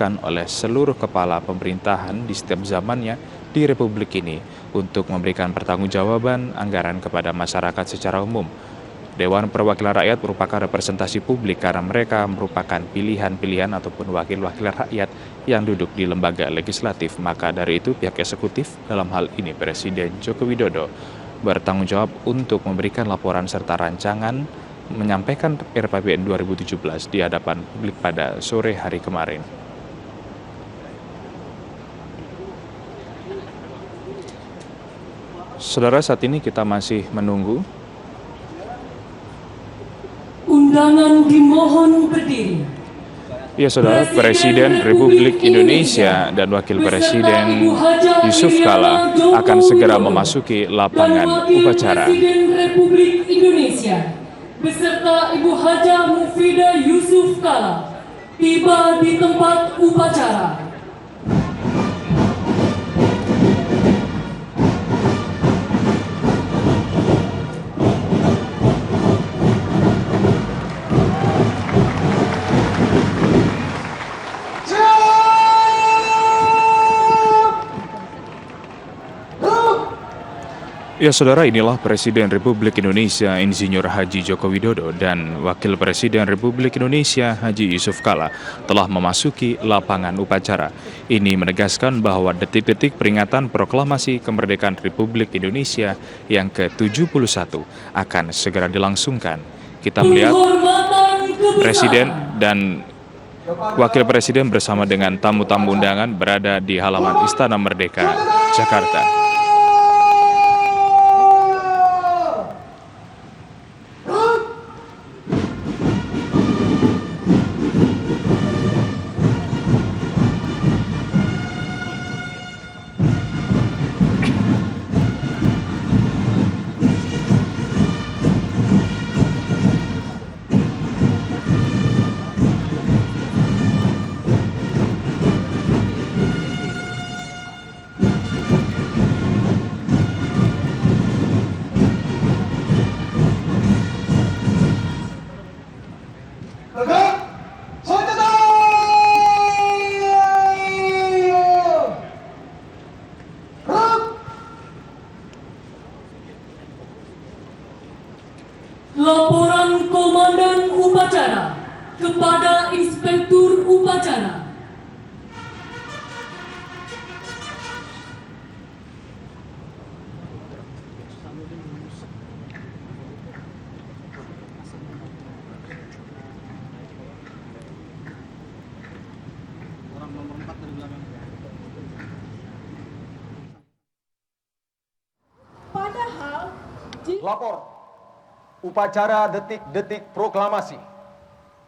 dilakukan oleh seluruh kepala pemerintahan di setiap zamannya di Republik ini untuk memberikan pertanggungjawaban anggaran kepada masyarakat secara umum. Dewan Perwakilan Rakyat merupakan representasi publik karena mereka merupakan pilihan-pilihan ataupun wakil-wakil rakyat yang duduk di lembaga legislatif. Maka dari itu pihak eksekutif, dalam hal ini Presiden Joko Widodo, bertanggung jawab untuk memberikan laporan serta rancangan menyampaikan RAPBN 2017 di hadapan publik pada sore hari kemarin. Saudara, saat ini kita masih menunggu. Undangan dimohon berdiri. Ya saudara, Presiden Republik Indonesia dan Wakil Presiden Yusuf Kala akan segera memasuki lapangan upacara. Presiden Republik Indonesia beserta Ibu Hajah Mufidah Yusuf Kala tiba di tempat upacara. Ya saudara, inilah Presiden Republik Indonesia Insinyur Haji Joko Widodo dan Wakil Presiden Republik Indonesia Haji Yusuf Kala telah memasuki lapangan upacara. Ini menegaskan bahwa detik-detik peringatan proklamasi kemerdekaan Republik Indonesia yang ke-71 akan segera dilangsungkan. Kita melihat Presiden dan Wakil Presiden bersama dengan tamu-tamu undangan berada di halaman Istana Merdeka, Jakarta. Laporan Komandan Upacara kepada Inspektur Upacara. Lapor upacara detik-detik proklamasi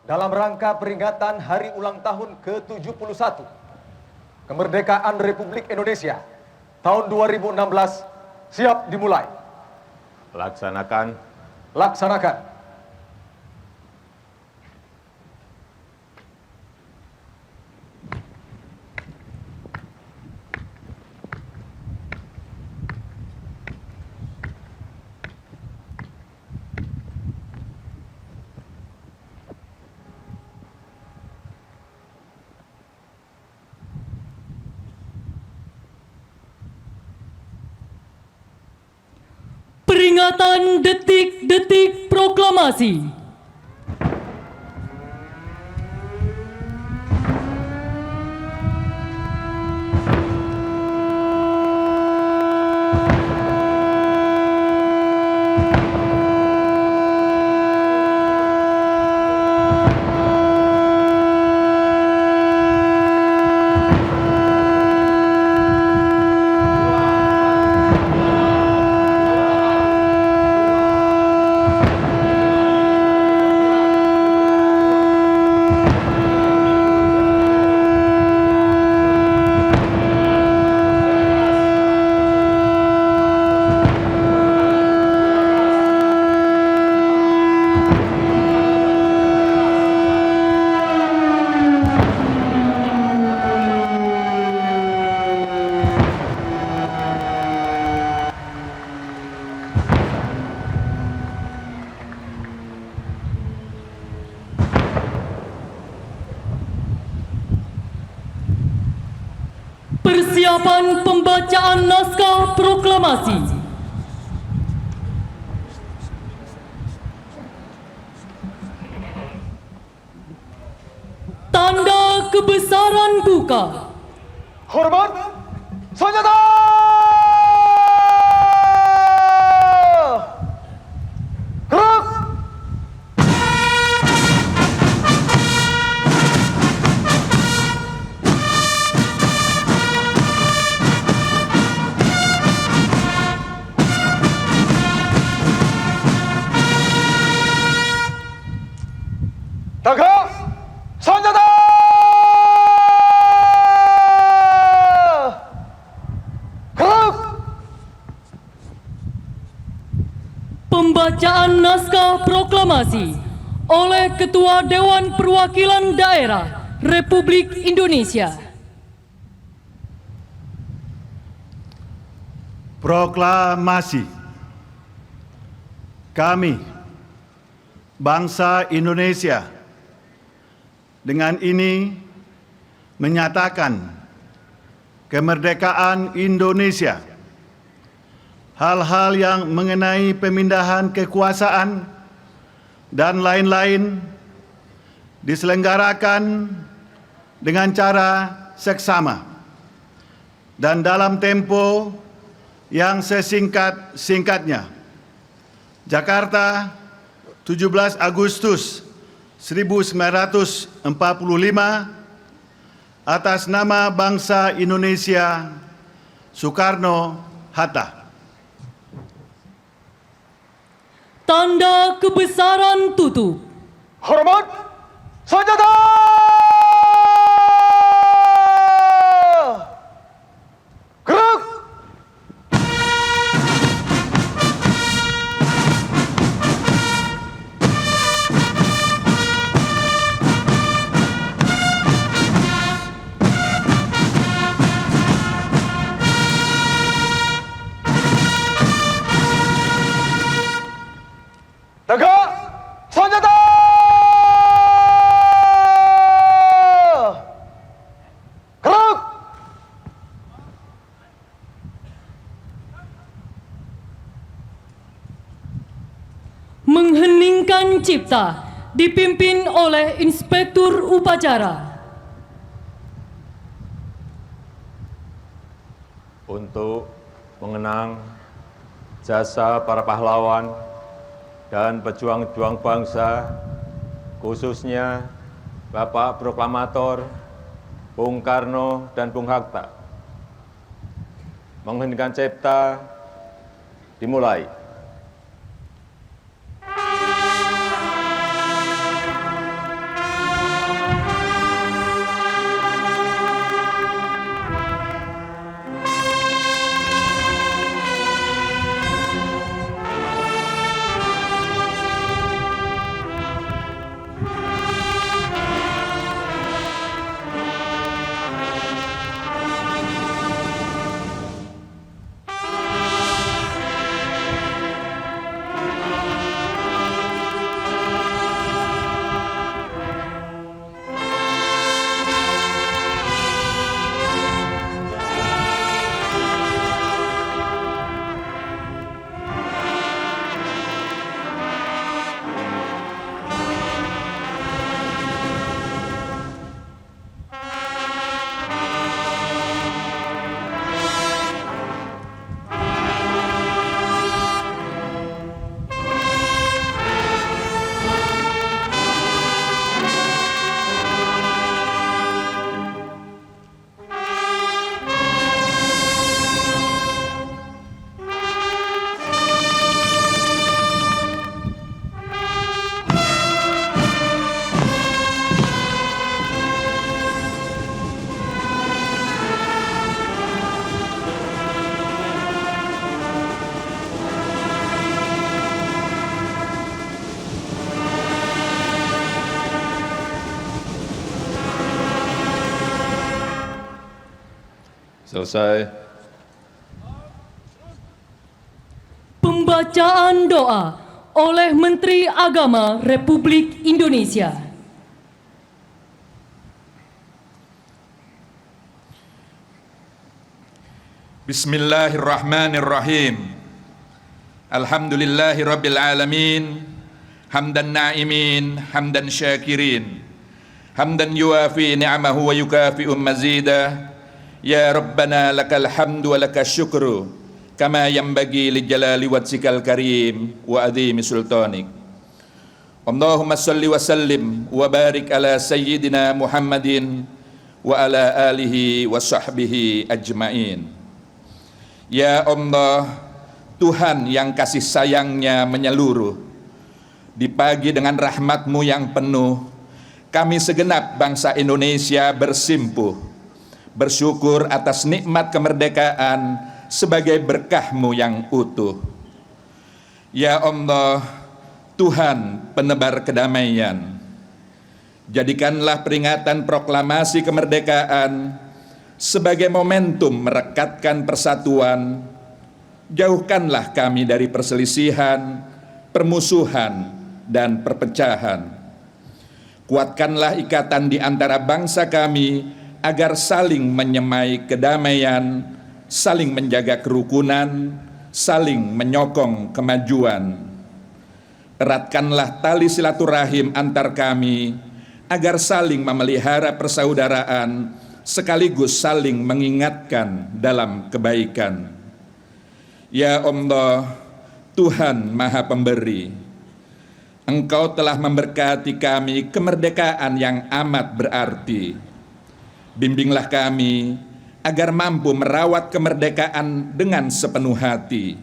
dalam rangka peringatan Hari Ulang Tahun ke-71 Kemerdekaan Republik Indonesia tahun 2016 siap dimulai. Laksanakan. Peringatan detik-detik proklamasi. Persiapan pembacaan naskah proklamasi. Tanda kebesaran buka. Hormat, senjata! Gerak! Tegak! Senjata! Gerak! Pembacaan naskah proklamasi oleh Ketua Dewan Perwakilan Daerah Republik Indonesia. Proklamasi. Kami, bangsa Indonesia, dengan ini menyatakan kemerdekaan Indonesia. Hal-hal yang mengenai pemindahan kekuasaan dan lain-lain diselenggarakan dengan cara seksama dan dalam tempo yang sesingkat-singkatnya. Jakarta, 17 Agustus 1945, atas nama bangsa Indonesia, Soekarno-Hatta. Tanda kebesaran tutup. Hormat, senjata! Gerak! Tegak! Senjata! Gerak! Mengheningkan cipta dipimpin oleh Inspektur Upacara. Untuk mengenang jasa para pahlawan dan pejuang-pejuang bangsa, khususnya Bapak Proklamator Bung Karno dan Bung Hatta. Mengheningkan cipta dimulai. Selesai. Pembacaan doa oleh Menteri Agama Republik Indonesia. Bismillahirrahmanirrahim. Alhamdulillahi rabbil alamin. Hamdan na'imin, hamdan syakirin. Hamdan yuafi ni'amahu wa yukafi'u mazidah. Ya Rabbana lakal hamdu wa lakal syukru kama yanbaghi li jalali wajhikal karim wa adhimi sultanik. Allahumma salli wa sallim wa barik ala sayyidina Muhammadin wa ala alihi wa sahbihi ajmain. Ya Allah, Tuhan yang kasih sayangnya menyeluruh, di pagi dengan rahmat-Mu yang penuh, kami segenap bangsa Indonesia bersimpuh, bersyukur atas nikmat kemerdekaan sebagai berkah-Mu yang utuh. Ya Allah, Tuhan penebar kedamaian, jadikanlah peringatan proklamasi kemerdekaan sebagai momentum merekatkan persatuan. Jauhkanlah kami dari perselisihan, permusuhan, dan perpecahan. Kuatkanlah ikatan di antara bangsa kami agar saling menyemai kedamaian, saling menjaga kerukunan, saling menyokong kemajuan. Eratkanlah tali silaturahim antar kami agar saling memelihara persaudaraan sekaligus saling mengingatkan dalam kebaikan. Ya Allah, Tuhan Maha Pemberi, Engkau telah memberkati kami kemerdekaan yang amat berarti. Bimbinglah kami agar mampu merawat kemerdekaan dengan sepenuh hati.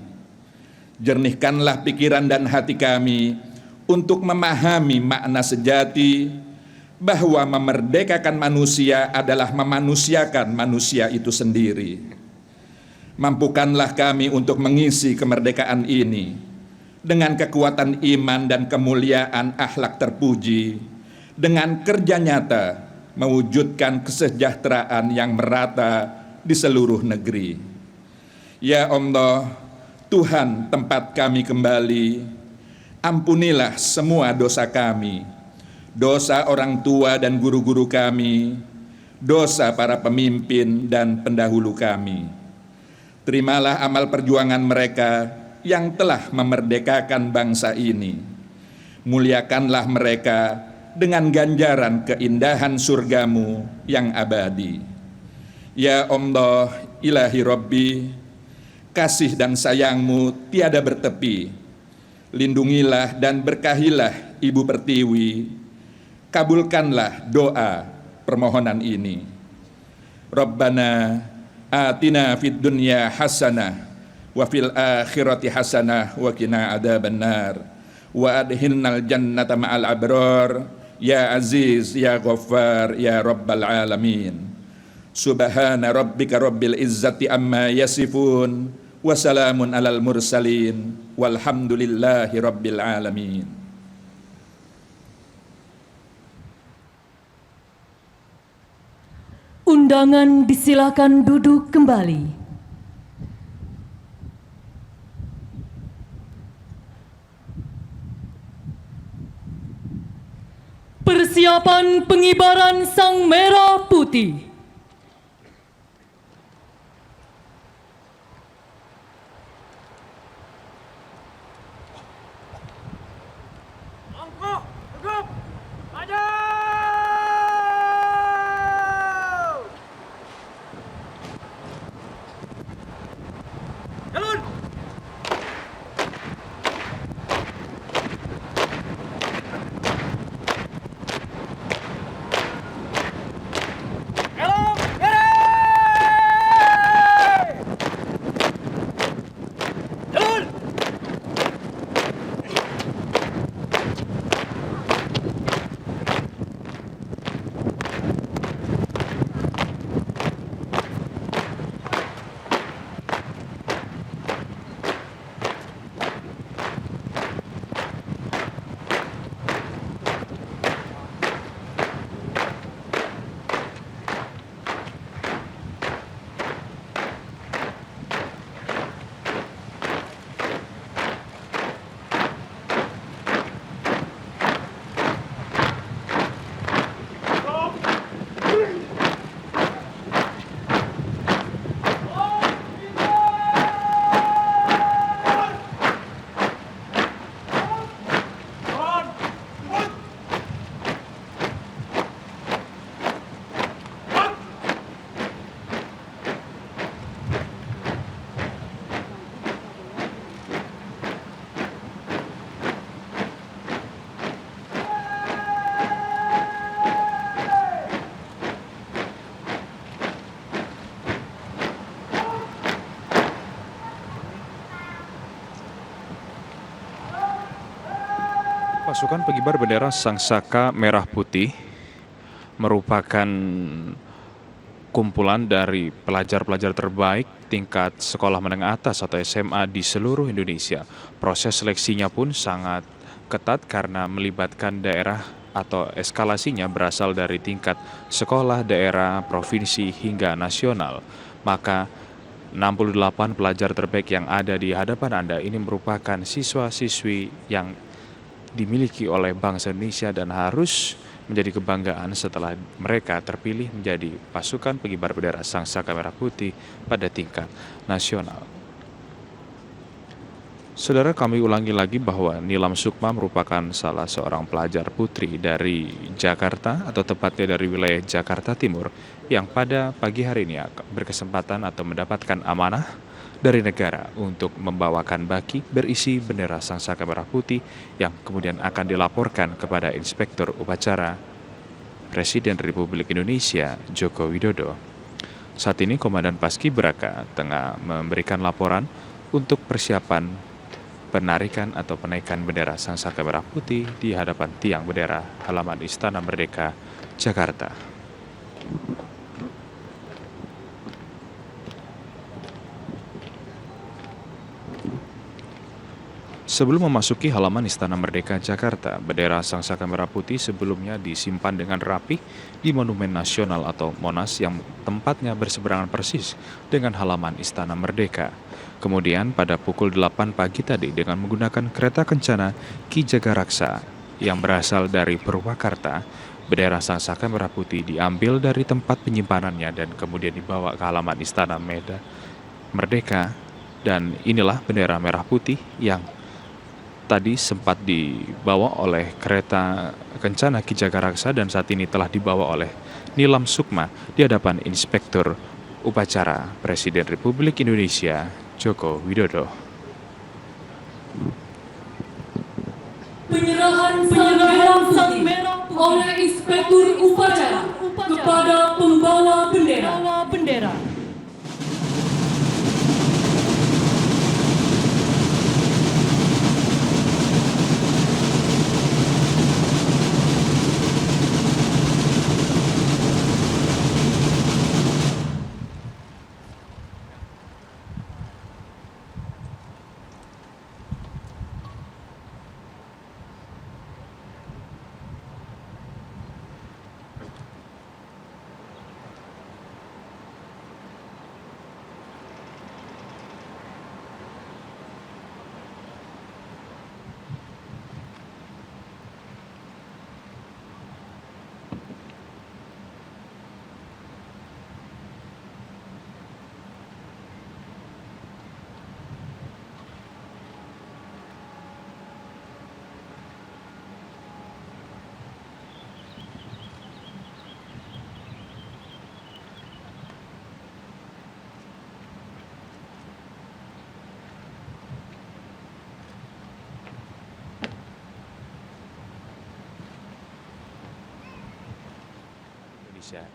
Jernihkanlah pikiran dan hati kami untuk memahami makna sejati bahwa memerdekakan manusia adalah memanusiakan manusia itu sendiri. Mampukanlah kami untuk mengisi kemerdekaan ini dengan kekuatan iman dan kemuliaan akhlak terpuji, dengan kerja nyata mewujudkan kesejahteraan yang merata di seluruh negeri. Ya Allah, Tuhan tempat kami kembali, ampunilah semua dosa kami, dosa orang tua dan guru-guru kami, dosa para pemimpin dan pendahulu kami. Terimalah amal perjuangan mereka yang telah memerdekakan bangsa ini. Muliakanlah mereka dengan ganjaran keindahan surgamu yang abadi. Ya Allah, Ilahi Rabbi, kasih dan sayangmu tiada bertepi. Lindungilah dan berkahilah Ibu Pertiwi. Kabulkanlah doa permohonan ini. Rabbana atina fid dunya hasanah wa fil akhirati hasanah wa qina adzabannar wa adkhilnal jannata ma'al abrar ya aziz ya ghaffar ya rabbal alamin. Subhana rabbika rabbil izzati amma yasifun wa salamun alal mursalin walhamdulillahi rabbil alamin. Undangan disilakan duduk kembali. Persiapan pengibaran Sang Merah Putih. Pasukan pengibar bendera Sangsaka Merah Putih merupakan kumpulan dari pelajar-pelajar terbaik tingkat sekolah menengah atas atau SMA di seluruh Indonesia. Proses seleksinya pun sangat ketat karena melibatkan daerah atau eskalasinya berasal dari tingkat sekolah, daerah, provinsi hingga nasional. Maka 68 pelajar terbaik yang ada di hadapan Anda ini merupakan siswa-siswi yang dimiliki oleh bangsa Indonesia dan harus menjadi kebanggaan setelah mereka terpilih menjadi pasukan pengibar bendera Sangsaka Merah Putih pada tingkat nasional. Saudara, kami ulangi lagi bahwa Nilam Sukma merupakan salah seorang pelajar putri dari Jakarta atau tepatnya dari wilayah Jakarta Timur yang pada pagi hari ini berkesempatan atau mendapatkan amanah dari negara untuk membawakan baki berisi bendera Sangsaka Merah Putih yang kemudian akan dilaporkan kepada Inspektur Upacara Presiden Republik Indonesia Joko Widodo. Saat ini Komandan Paskibraka tengah memberikan laporan untuk persiapan penarikan atau penaikan bendera Sangsaka Merah Putih di hadapan tiang bendera halaman Istana Merdeka, Jakarta. Sebelum memasuki halaman Istana Merdeka Jakarta, bendera Sangsaka Merah Putih sebelumnya disimpan dengan rapi di Monumen Nasional atau Monas yang tempatnya berseberangan persis dengan halaman Istana Merdeka. Kemudian pada pukul 8 pagi tadi dengan menggunakan kereta kencana Ki Jagaraksa yang berasal dari Purwakarta, bendera Sangsaka Merah Putih diambil dari tempat penyimpanannya dan kemudian dibawa ke halaman Istana Merdeka. Dan inilah bendera merah putih yang tadi sempat dibawa oleh kereta kencana Ki Jagaraksa dan saat ini telah dibawa oleh Nilam Sukma di hadapan Inspektur Upacara Presiden Republik Indonesia Joko Widodo. Penyerahan sang merah putih oleh Inspektur Upacara kepada pembawa bendera.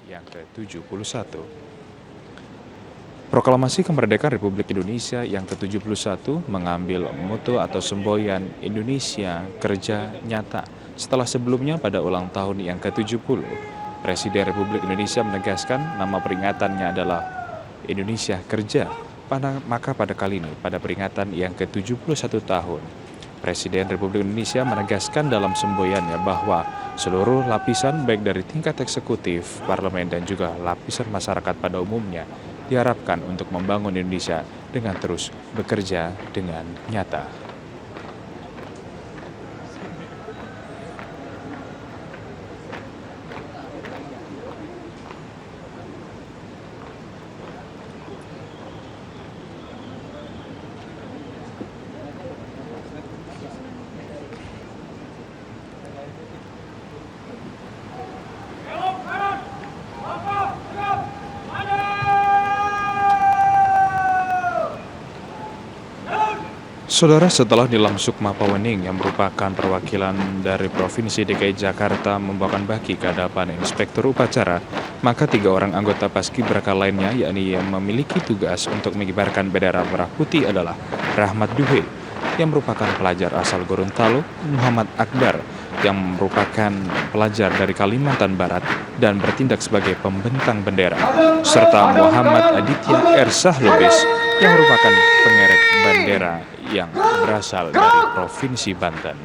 Yang ke-71. Proklamasi Kemerdekaan Republik Indonesia yang ke-71 mengambil moto atau semboyan Indonesia Kerja Nyata. Setelah sebelumnya pada ulang tahun yang ke-70, Presiden Republik Indonesia menegaskan nama peringatannya adalah Indonesia Kerja. Maka pada kali ini, pada peringatan yang ke-71 tahun, Presiden Republik Indonesia menegaskan dalam semboyannya bahwa seluruh lapisan baik dari tingkat eksekutif, parlemen dan juga lapisan masyarakat pada umumnya diharapkan untuk membangun Indonesia dengan terus bekerja dengan nyata. Saudara, setelah Nilam Sukma Pawening yang merupakan perwakilan dari Provinsi DKI Jakarta membawakan baki ke hadapan Inspektur Upacara, maka 3 orang anggota Paskibraka lainnya yakni yang memiliki tugas untuk mengibarkan bendera merah putih adalah Rahmat Duhe, yang merupakan pelajar asal Gorontalo, Muhammad Akbar yang merupakan pelajar dari Kalimantan Barat dan bertindak sebagai pembentang bendera, serta Muhammad Aditya Ersah Lubis yang merupakan pengerek bendera yang berasal dari Provinsi Banten.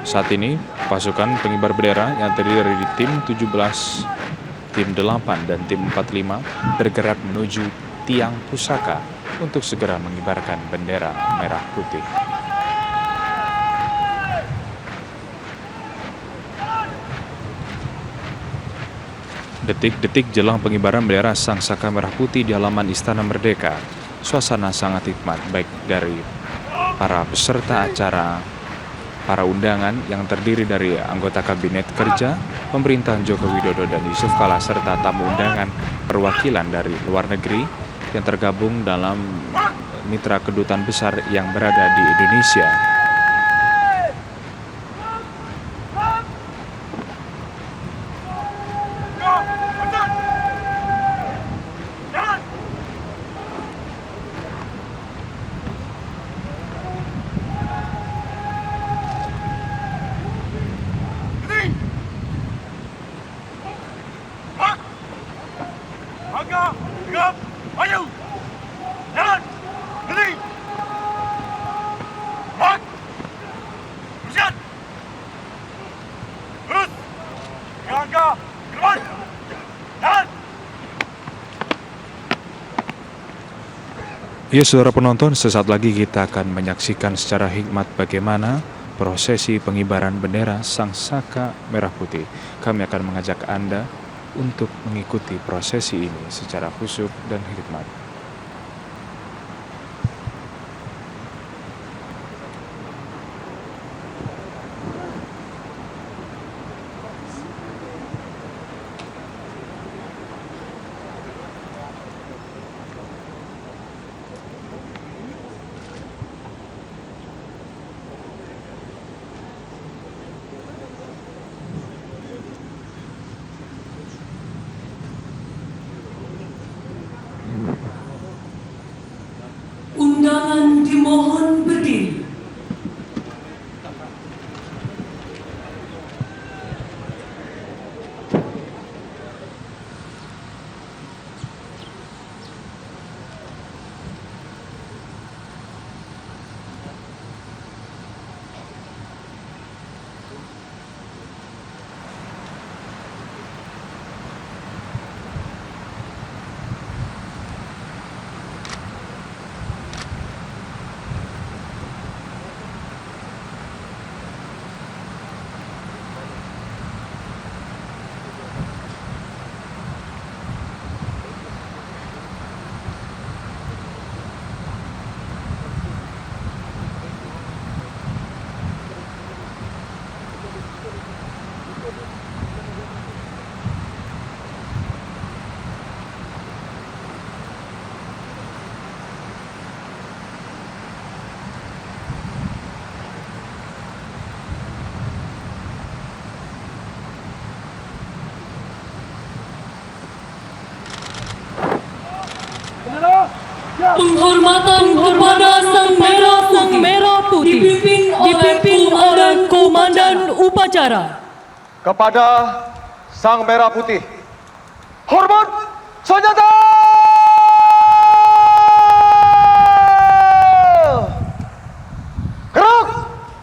Saat ini, pasukan pengibar bendera yang terdiri dari tim 17, tim 8, dan tim 45 bergerak menuju tiang pusaka untuk segera mengibarkan bendera merah putih. Detik-detik jelang pengibaran bendera Sang Saka Merah Putih di halaman Istana Merdeka, suasana sangat hikmat baik dari para peserta acara, para undangan yang terdiri dari anggota Kabinet Kerja, pemerintahan Joko Widodo dan Yusuf Kala, serta tamu undangan perwakilan dari luar negeri yang tergabung dalam mitra kedutaan besar yang berada di Indonesia. Ya, saudara penonton, sesaat lagi kita akan menyaksikan secara hikmat bagaimana prosesi pengibaran bendera Sang Saka Merah Putih. Kami akan mengajak Anda untuk mengikuti prosesi ini secara khusyuk dan hikmat. Undangan dimohon berdiri. Penghormatan kepada Sang Merah Putih dipimpin oleh Komandan Upacara. Kepada Sang Merah Putih, hormat senjata! Gerak!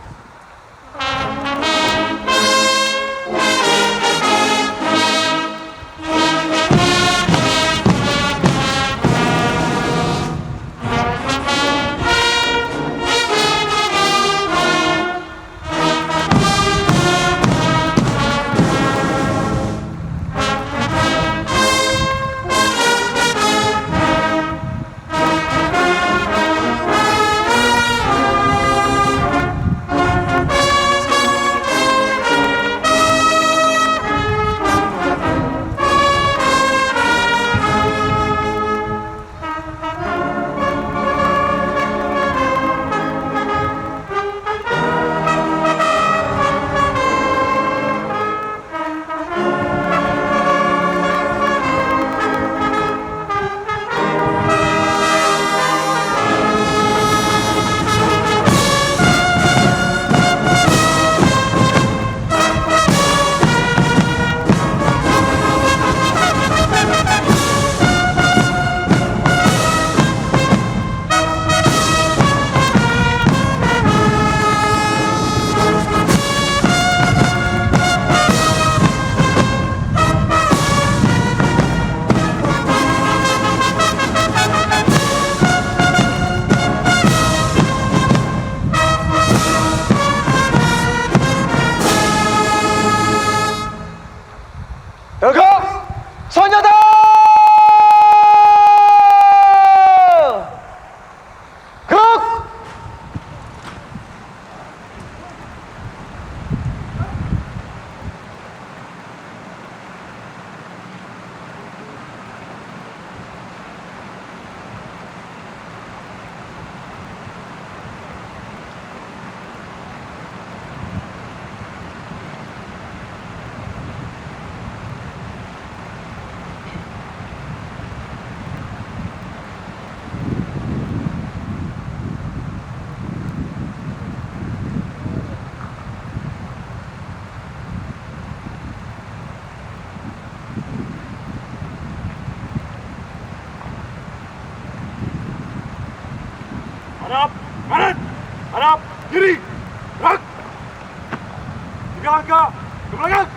3 langkah ke belakang.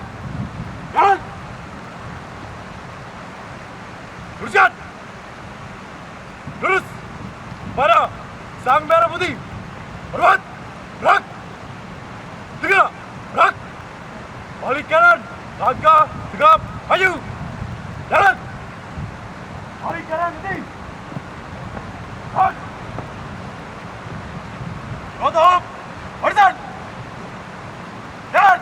Jalan. Luruskan. Lurus. Pada sang merah putih. Hormat. Gerak. 3. Gerak. Balik kanan. Langkah. Tegap. Maju. Jalan. Balik kanan nanti. Gerak. Tutup. Barisan. Jalan.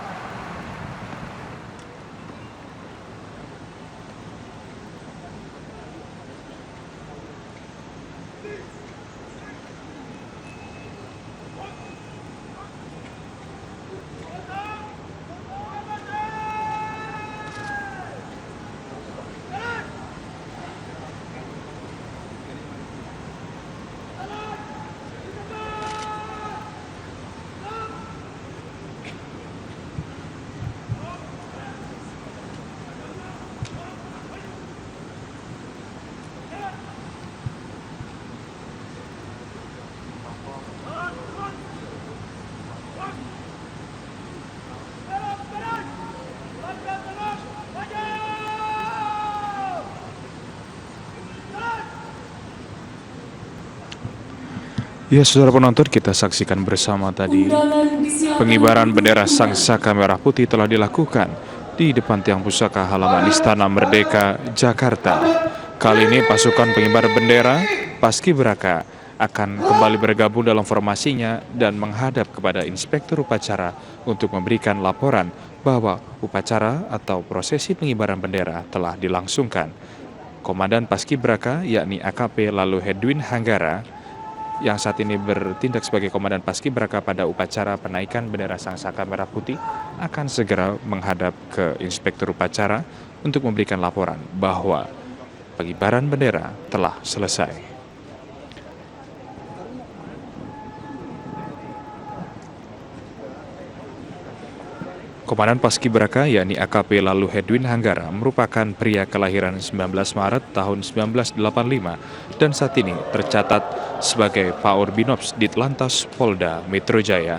Ya, saudara penonton, kita saksikan bersama tadi pengibaran bendera Sang Saka Merah Putih telah dilakukan di depan tiang pusaka halaman Istana Merdeka, Jakarta. Kali ini pasukan pengibar bendera Paskibraka akan kembali bergabung dalam formasinya dan menghadap kepada Inspektur Upacara untuk memberikan laporan bahwa upacara atau prosesi pengibaran bendera telah dilangsungkan. Komandan Paskibraka yakni AKP Lalu Hedwin Hanggara yang saat ini bertindak sebagai Komandan Paskibraka pada upacara penaikan bendera Sang Saka Merah Putih akan segera menghadap ke Inspektur Upacara untuk memberikan laporan bahwa pengibaran bendera telah selesai. Komandan Paskibraka yakni AKP Lalu Hedwin Hanggara merupakan pria kelahiran 19 Maret tahun 1985 dan saat ini tercatat sebagai Paor Binops Ditlantas Polda Metro Jaya.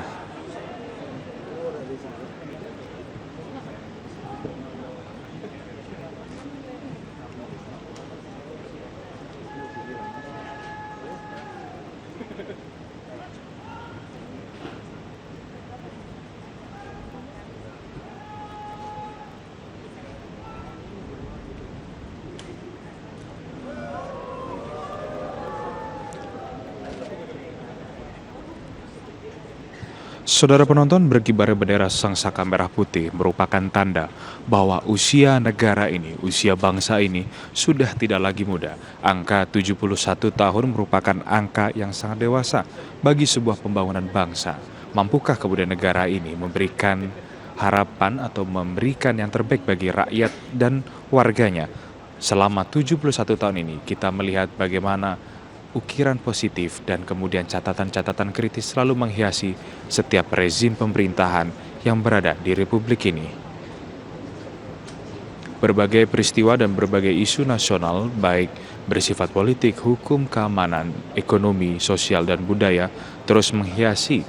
Saudara penonton, berkibarnya bendera Sang Saka Merah Putih merupakan tanda bahwa usia negara ini, usia bangsa ini sudah tidak lagi muda. Angka 71 tahun merupakan angka yang sangat dewasa bagi sebuah pembangunan bangsa. Mampukah kemudian negara ini memberikan harapan atau memberikan yang terbaik bagi rakyat dan warganya? Selama 71 tahun ini kita melihat bagaimana ukiran positif dan kemudian catatan-catatan kritis selalu menghiasi setiap rezim pemerintahan yang berada di Republik ini. Berbagai peristiwa dan berbagai isu nasional, baik bersifat politik, hukum, keamanan, ekonomi, sosial, dan budaya, terus menghiasi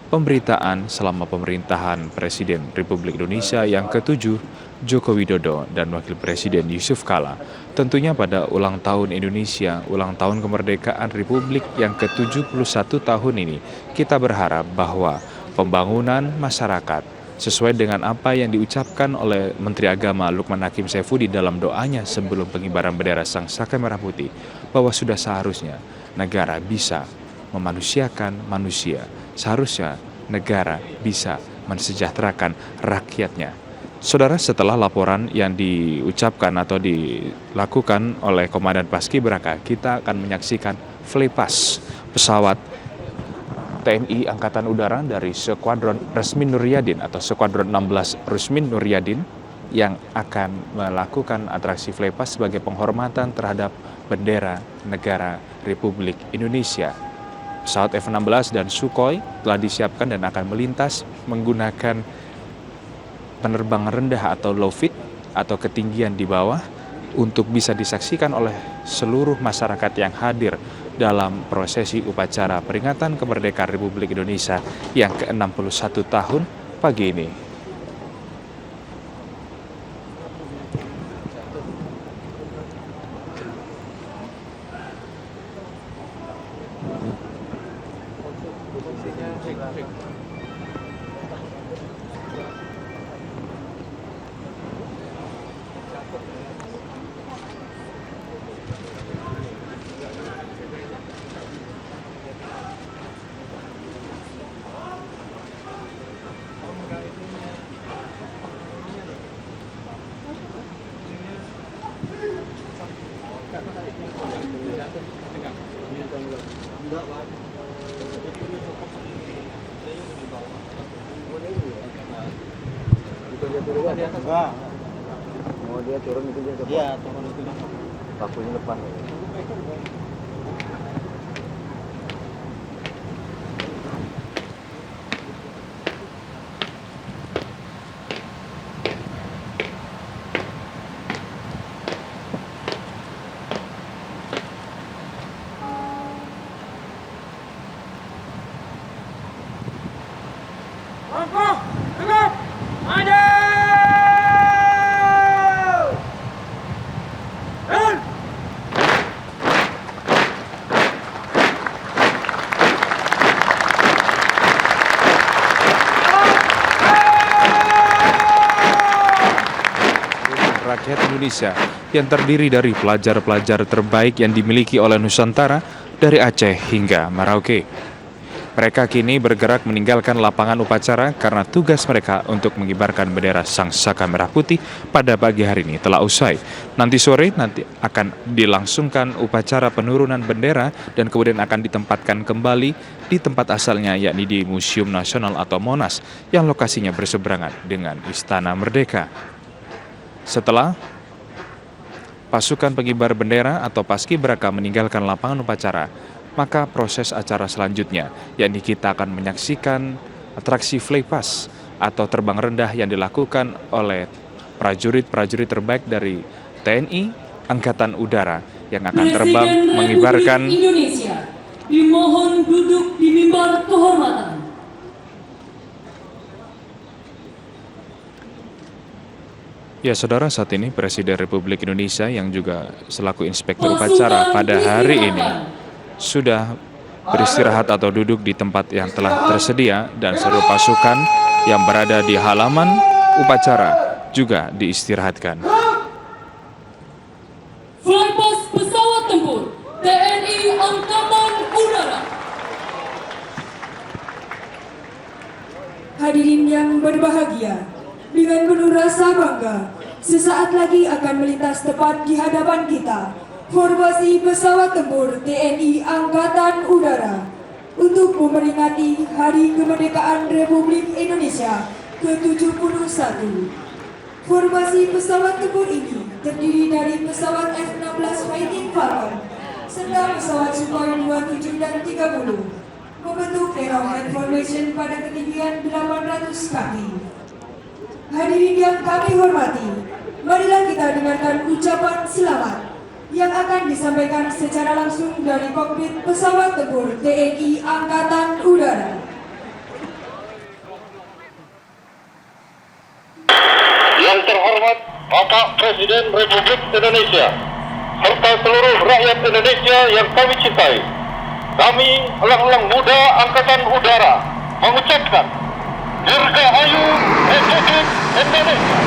pemberitaan selama pemerintahan Presiden Republik Indonesia yang ke-7, Joko Widodo, dan Wakil Presiden Yusuf Kala. Tentunya pada ulang tahun Indonesia, ulang tahun kemerdekaan Republik yang ke-71 tahun ini, kita berharap bahwa pembangunan masyarakat sesuai dengan apa yang diucapkan oleh Menteri Agama Lukman Hakim Saifuddin dalam doanya sebelum pengibaran bendera Sang Saka Merah Putih, bahwa sudah seharusnya negara bisa memanusiakan manusia, seharusnya negara bisa mensejahterakan rakyatnya. Saudara, setelah laporan yang diucapkan atau dilakukan oleh Komandan Paskibraka, kita akan menyaksikan flypass pesawat TNI Angkatan Udara dari Skuadron Resmin Nuryadin atau Skuadron 16 Resmin Nuryadin yang akan melakukan atraksi flypass sebagai penghormatan terhadap bendera negara Republik Indonesia. Pesawat F-16 dan Sukhoi telah disiapkan dan akan melintas menggunakan penerbangan rendah atau low fit atau ketinggian di bawah untuk bisa disaksikan oleh seluruh masyarakat yang hadir dalam prosesi upacara peringatan kemerdekaan Republik Indonesia yang ke-61 tahun pagi ini. Rakyat Indonesia yang terdiri dari pelajar-pelajar terbaik yang dimiliki oleh Nusantara dari Aceh hingga Merauke. Mereka kini bergerak meninggalkan lapangan upacara karena tugas mereka untuk mengibarkan bendera Sang Saka Merah Putih pada pagi hari ini telah usai. Nanti sore akan dilangsungkan upacara penurunan bendera dan kemudian akan ditempatkan kembali di tempat asalnya, yakni di Museum Nasional atau Monas yang lokasinya berseberangan dengan Istana Merdeka. Setelah pasukan pengibar bendera atau paskibraka meninggalkan lapangan upacara, maka proses acara selanjutnya, yakni kita akan menyaksikan atraksi flypass atau terbang rendah yang dilakukan oleh prajurit-prajurit terbaik dari TNI Angkatan Udara yang akan terbang Presiden mengibarkan Republik Indonesia dimohon duduk di mimbar kehormatan. Ya saudara, saat ini Presiden Republik Indonesia yang juga selaku inspektur upacara pada hari ini sudah beristirahat atau duduk di tempat yang telah tersedia dan seluruh pasukan yang berada di halaman upacara juga diistirahatkan. Flypass pesawat tempur TNI Angkatan Udara. Hadirin yang berbahagia, dengan penuh rasa bangga, sesaat lagi akan melintas tepat di hadapan kita formasi pesawat tempur TNI Angkatan Udara untuk memperingati Hari Kemerdekaan Republik Indonesia ke-71. Formasi pesawat tempur ini terdiri dari pesawat F-16 Fighting Falcon serta pesawat Sukhoi 27 dan 30 membentuk arrowhead formation pada ketinggian 800 kaki. Hadirin yang kami hormati, marilah kita dengarkan ucapan selamat yang akan disampaikan secara langsung dari kokpit pesawat tempur TNI Angkatan Udara. Yang terhormat Bapak Presiden Republik Indonesia serta seluruh rakyat Indonesia yang kami cintai, kami elang-elang muda Angkatan Udara mengucapkan Dirgahayu Republik Indonesia.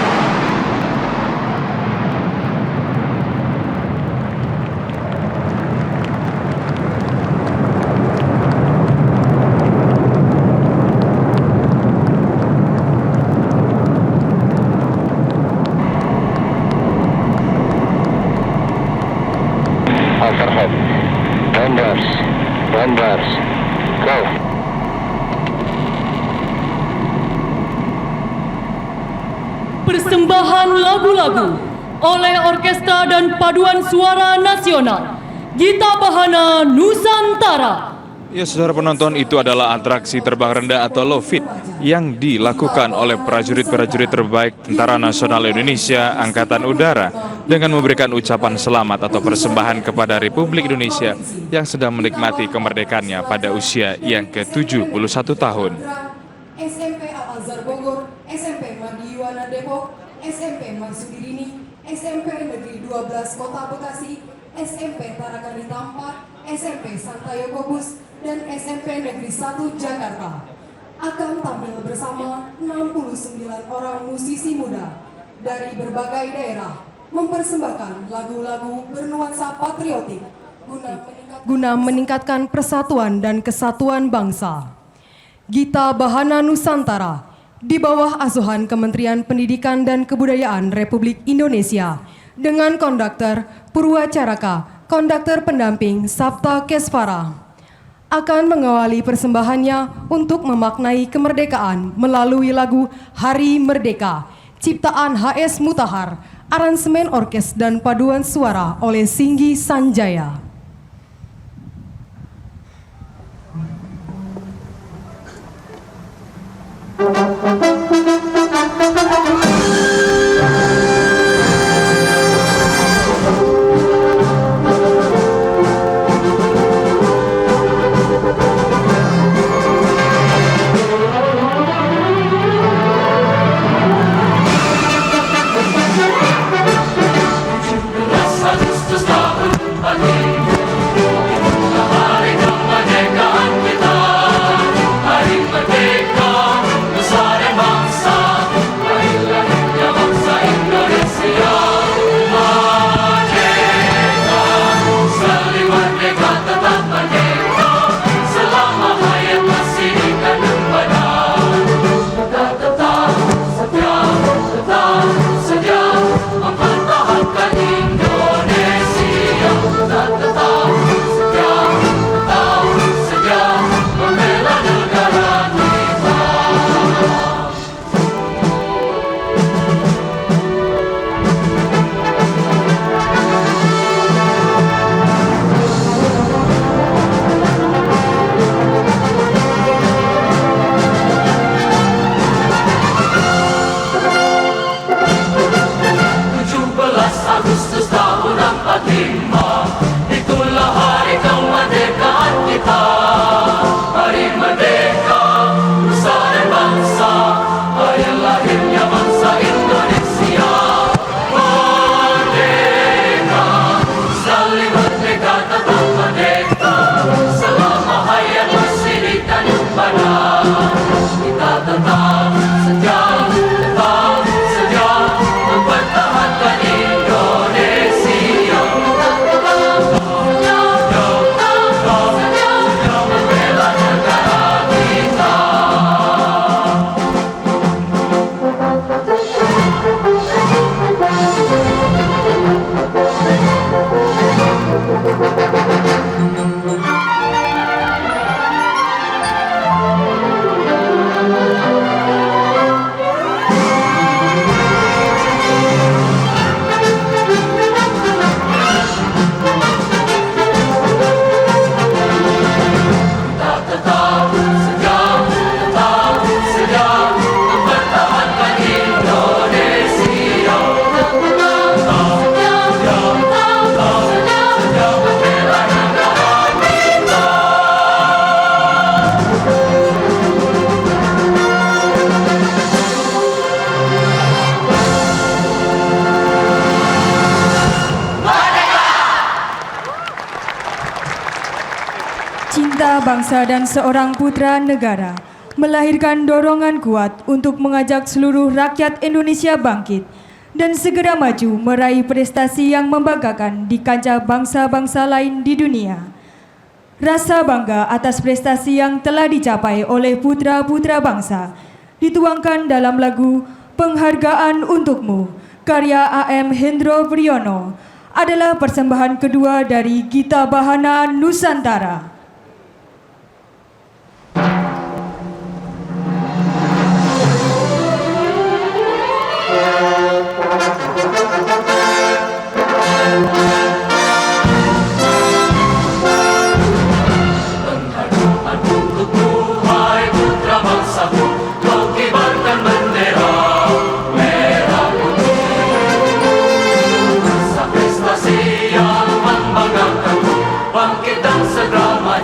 Overhead. Bombers, go. Persembahan lagu-lagu oleh Orkestra dan Paduan Suara Nasional Gita Bahana Nusantara. Ya saudara penonton, itu adalah atraksi terbang rendah atau low fit yang dilakukan oleh prajurit-prajurit terbaik Tentara Nasional Indonesia Angkatan Udara dengan memberikan ucapan selamat atau persembahan kepada Republik Indonesia yang sedang menikmati kemerdekaannya pada usia yang ke-71 tahun. SMP Al-Azhar Bogor, SMP Mardiwana Depok, SMP Marsudirini, SMP Negeri 12 Kota Bekasi, SMP Tarakani Tampar, SMP Santayo Kobus, dan SMP Negeri 1 Jakarta akan tampil bersama 69 orang musisi muda dari berbagai daerah mempersembahkan lagu-lagu bernuansa patriotik guna meningkatkan persatuan dan kesatuan bangsa. Gita Bahana Nusantara di bawah asuhan Kementerian Pendidikan dan Kebudayaan Republik Indonesia dengan Konduktor Purwacaraka, Konduktor pendamping Sabta Kesvara, akan mengawali persembahannya untuk memaknai kemerdekaan melalui lagu Hari Merdeka, ciptaan HS Mutahar, aransemen orkes dan paduan suara oleh Singgi Sanjaya. Cinta bangsa dan seorang putra negara melahirkan dorongan kuat untuk mengajak seluruh rakyat Indonesia bangkit dan segera maju meraih prestasi yang membanggakan di kancah bangsa-bangsa lain di dunia. Rasa bangga atas prestasi yang telah dicapai oleh putra-putra bangsa dituangkan dalam lagu Penghargaan Untukmu, karya A.M. Hendro Priyono, adalah persembahan kedua dari Gita Bahana Nusantara. Bangkit dan segera maju.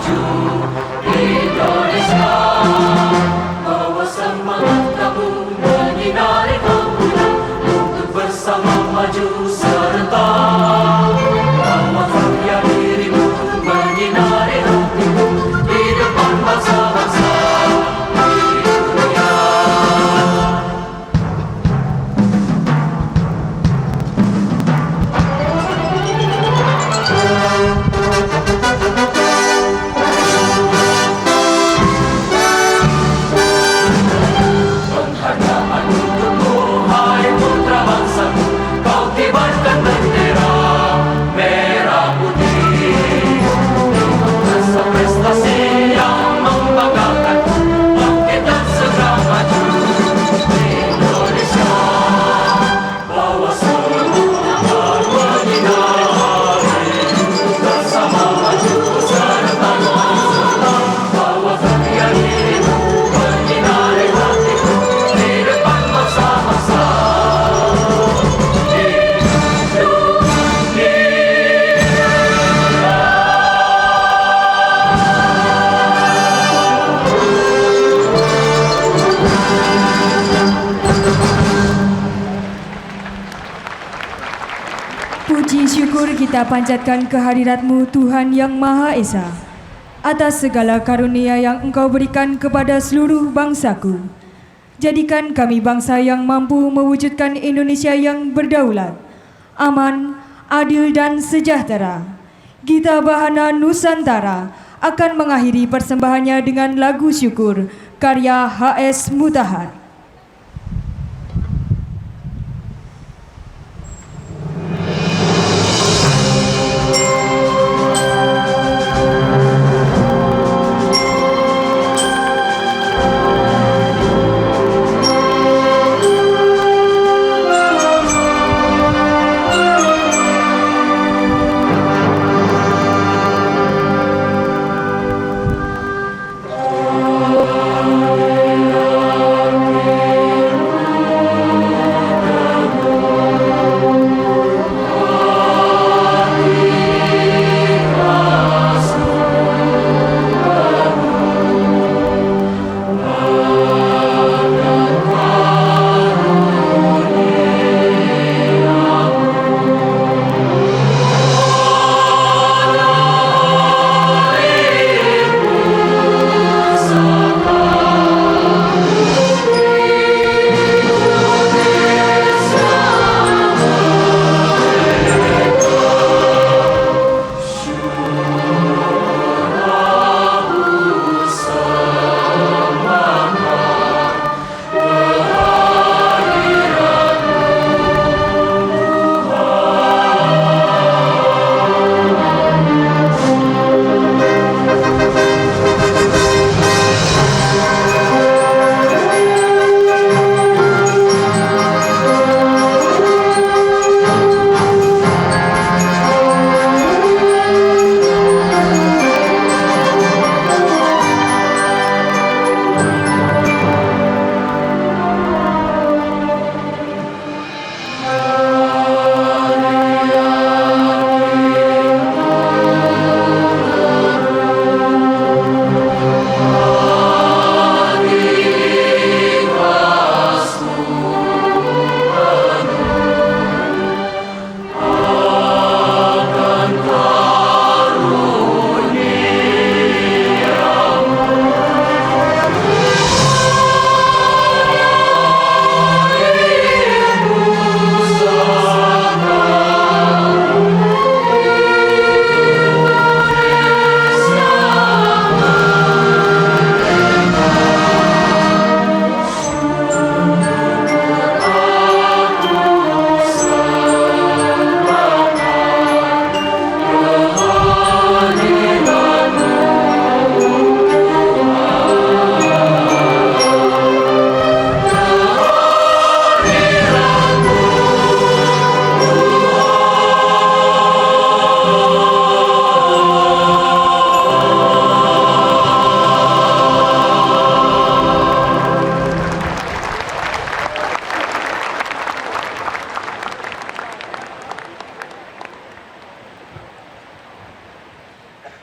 Puji syukur kita panjatkan kehadirat-Mu Tuhan Yang Maha Esa, atas segala karunia yang Engkau berikan kepada seluruh bangsaku. Jadikan kami bangsa yang mampu mewujudkan Indonesia yang berdaulat, aman, adil dan sejahtera. Gita Bahana Nusantara akan mengakhiri persembahannya dengan lagu syukur karya HS Mutahar.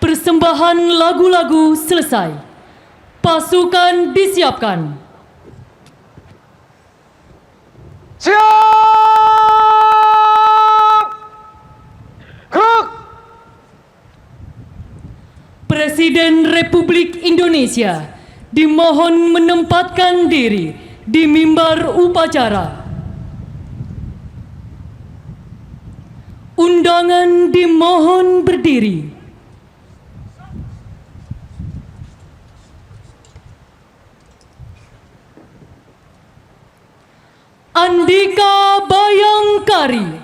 Persembahan lagu-lagu selesai. Pasukan disiapkan. Siap! Gerak! Presiden Republik Indonesia dimohon menempatkan diri di mimbar upacara. Undangan dimohon berdiri. Andika Bayangkari.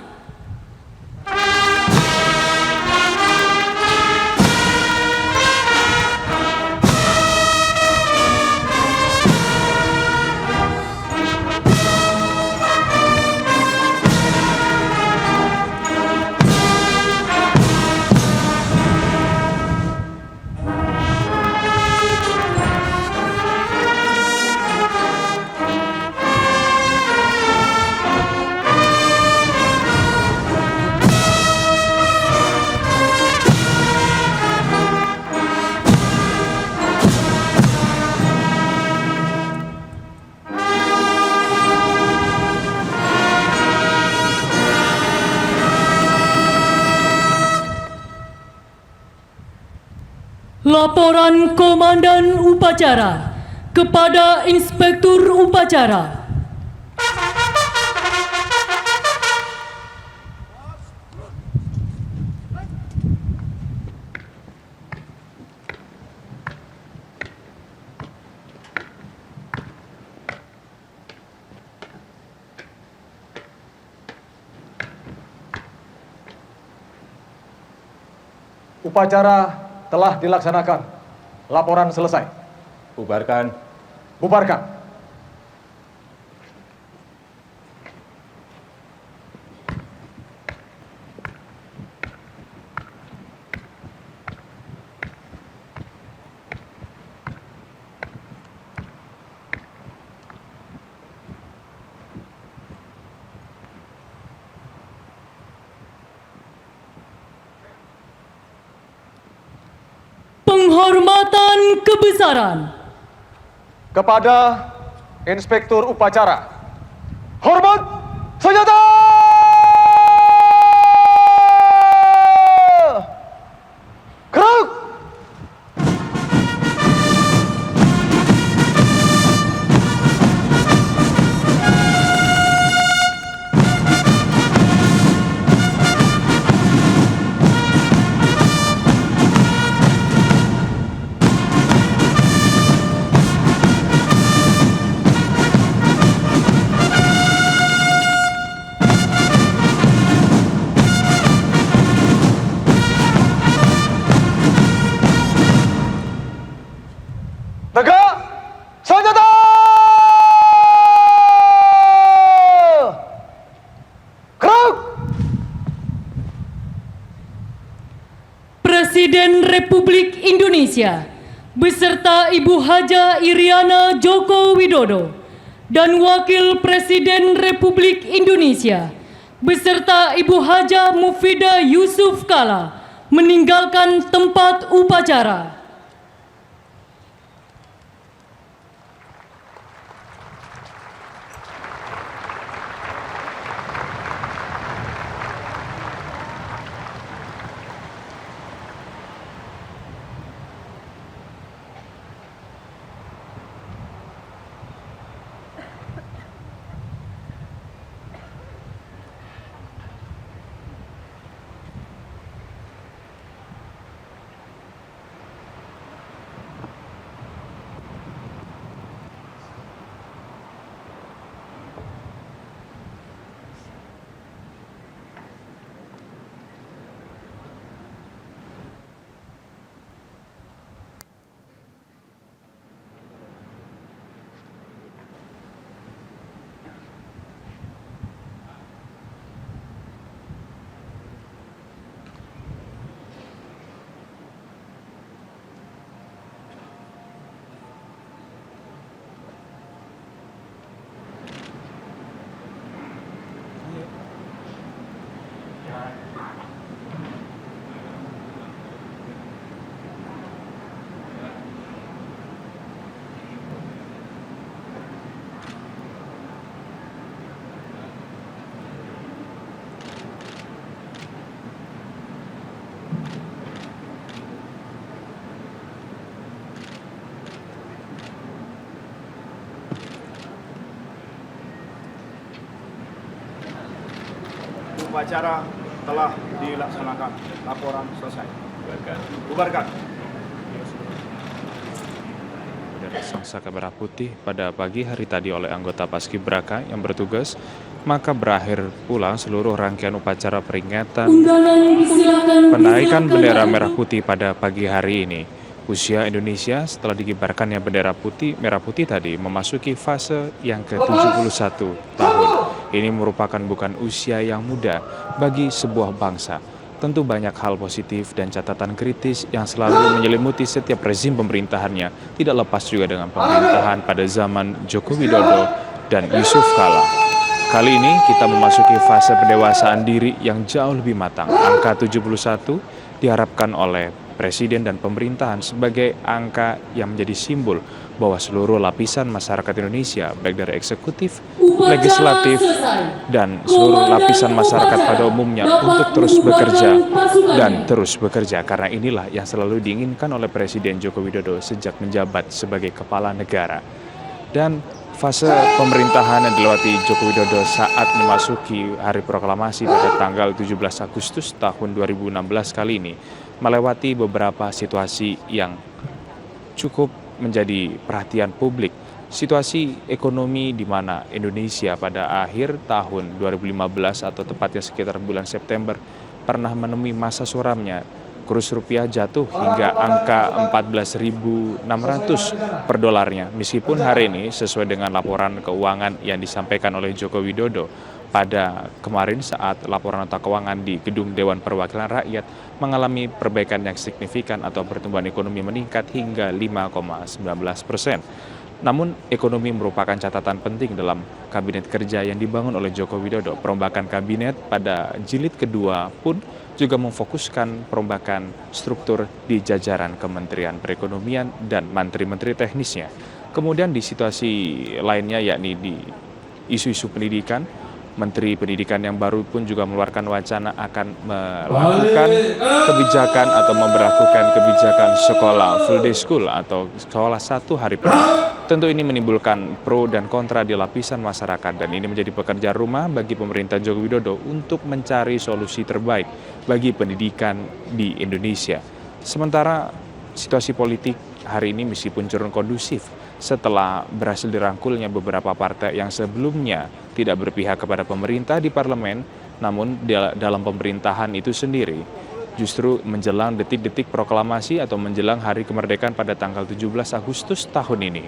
Laporan Komandan Upacara kepada Inspektur Upacara. Upacara telah dilaksanakan. Laporan selesai. Bubarkan. Bubarkan. Penghormatan kebesaran Kepada Inspektur Upacara. Hormat senjata! Gerak! Tegak! Senjata! Gerak! Presiden Republik Indonesia beserta Ibu Haja Iriana Joko Widodo dan Wakil Presiden Republik Indonesia beserta Ibu Haja Mufidah Yusuf Kala meninggalkan tempat upacara. Upacara telah dilaksanakan. Laporan selesai. Bubarkan. Bendera Sangsaka Merah Putih pada pagi hari tadi oleh anggota Paskibraka yang bertugas, maka berakhir pula seluruh rangkaian upacara peringatan penaikan bendera merah putih pada pagi hari ini. Usia Indonesia setelah dikibarkannya bendera merah putih tadi memasuki fase yang ke-71 tahun. Ini merupakan bukan usia yang muda bagi sebuah bangsa. Tentu banyak hal positif dan catatan kritis yang selalu menyelimuti setiap rezim pemerintahannya, tidak lepas juga dengan pemerintahan pada zaman Joko Widodo dan Yusuf Kala. Kali ini kita memasuki fase pendewasaan diri yang jauh lebih matang. Angka 71 diharapkan oleh Presiden dan pemerintahan sebagai angka yang menjadi simbol bahwa seluruh lapisan masyarakat Indonesia, baik dari eksekutif, legislatif, dan seluruh lapisan masyarakat pada umumnya untuk terus bekerja dan terus bekerja, karena inilah yang selalu diinginkan oleh Presiden Joko Widodo sejak menjabat sebagai kepala negara. Dan fase pemerintahan yang dilewati Joko Widodo saat memasuki hari proklamasi pada tanggal 17 Agustus tahun 2016 kali ini melewati beberapa situasi yang cukup menjadi perhatian publik. Situasi ekonomi di mana Indonesia pada akhir tahun 2015 atau tepatnya sekitar bulan September pernah menemui masa suramnya. Kurs rupiah jatuh hingga angka 14.600 per dolarnya. Meskipun hari ini sesuai dengan laporan keuangan yang disampaikan oleh Joko Widodo pada kemarin saat laporan nota keuangan di Gedung Dewan Perwakilan Rakyat mengalami perbaikan yang signifikan atau pertumbuhan ekonomi meningkat hingga 5,19%. Namun ekonomi merupakan catatan penting dalam kabinet kerja yang dibangun oleh Joko Widodo. Perombakan kabinet pada jilid kedua pun juga memfokuskan perombakan struktur di jajaran Kementerian Perekonomian dan menteri-menteri teknisnya. Kemudian di situasi lainnya yakni di isu-isu pendidikan, Menteri Pendidikan yang baru pun juga mengeluarkan wacana akan melakukan kebijakan atau memberlakukan kebijakan sekolah full day school atau sekolah 1 hari penuh. Tentu ini menimbulkan pro dan kontra di lapisan masyarakat, dan ini menjadi pekerjaan rumah bagi pemerintah Joko Widodo untuk mencari solusi terbaik bagi pendidikan di Indonesia. Sementara situasi politik hari ini meskipun cenderung kondusif setelah berhasil dirangkulnya beberapa partai yang sebelumnya tidak berpihak kepada pemerintah di parlemen, namun dalam pemerintahan itu sendiri justru menjelang detik-detik proklamasi atau menjelang hari kemerdekaan pada tanggal 17 Agustus tahun ini